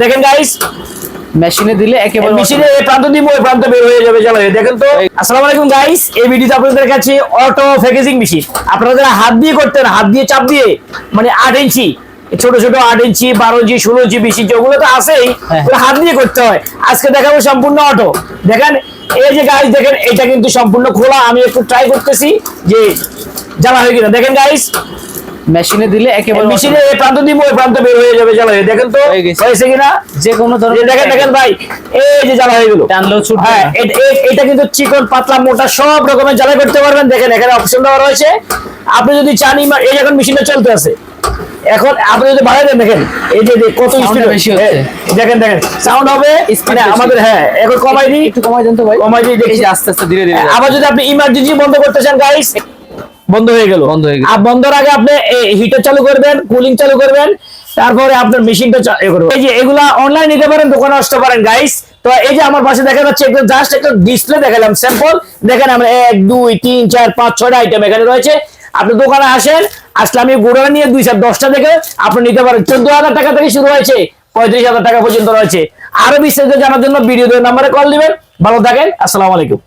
দেখেন গাইস, মেশিনে দিলে একেবারে মেশিনে এই প্রান্ত দিব ওই প্রান্ত বের হয়ে যাবে। চলো দেখেন তো। আসসালামু আলাইকুম গাইস, এই ভিডিওতে আপনাদের কাছে অটো প্যাকেজিং মেশিন। আপনারা যারা হাত দিয়ে করতেন, হাত দিয়ে চাপ দিয়ে, মানে 8 ইঞ্চি ছোট ছোট 8 ইঞ্চি 12 ইঞ্চি 16 ইঞ্চি 20 ইঞ্চি ওগুলো তো আছেই, ওগুলো হাত দিয়ে করতে হয়। আজকে দেখাবো সম্পূর্ণ অটো। দেখেন এই যে গাইস, দেখেন এটা কিন্তু সম্পূর্ণ খোলা। আমি একটু ট্রাই করতেছি যে জ্বালা হয় কিনা। দেখেন গাইস, মেশিনে দিলে একেবারে মেশিনে এই প্রান্ত দিব ওই প্রান্ত বের হয়ে যাবে। জ্বালা দেখেন তো হয়েছে কিনা। যে কোনো ধরনের দেখেন দেখেন ভাই, এই যে জ্বালা হয়ে গেল। টানলেও ছুটবে হ্যাঁ, না। এটা কিন্তু চিকন পাতলা মোটা সব রকমের জ্বালা করতে পারবেন। দেখেন এখানে অপশন দেওয়া রয়েছে। আপনি যদি চান, এই এখন মেশিনটা চলতে আছে, এখন আপনি যদি বাড়াই দেন, দেখেন এই যে কত স্পিড বেশি হচ্ছে। দেখেন দেখেন সাউন্ড হবে মানে আমাদের। হ্যাঁ, এখন কমাই দিই, একটু কমাই দেন তো ভাই। কমাই দিই দেখি। এই যে আস্তে আস্তে ধীরে ধীরে আবার যদি আপনি ইমার্জেন্সি বন্ধ করতে চান গাইস, বন্ধ হয়ে গেল। আর বন্ধের আগে আপনি হিটার চালু করবেন, কুলিং চালু করবেন, তারপরে আপনার মেশিনটা করবেন। এই যে এগুলা অনলাইন নিতে পারেন, দোকানে আসতে পারেন গাইস। তো এই যে আমার পাশে দেখা যাচ্ছে একটা জাস্ট একটা ডিসপ্লে দেখালাম, স্যাম্পল। দেখেন আমরা 1 2 3 4 5 6টা আইটেম এখানে রয়েছে। আপনি দোকানে আসেন, আসলে আমি গোড়া নিয়ে 2 4 10টা দেখে আপনি নিতে পারেন। 14,000 টাকা থেকে শুরু হয়েছে, 35,000 টাকা পর্যন্ত রয়েছে। আরো বিস্তারিত জানার জন্য ভিডিও নাম্বারে কল দিবেন। ভালো থাকেন, আসসালামু আলাইকুম।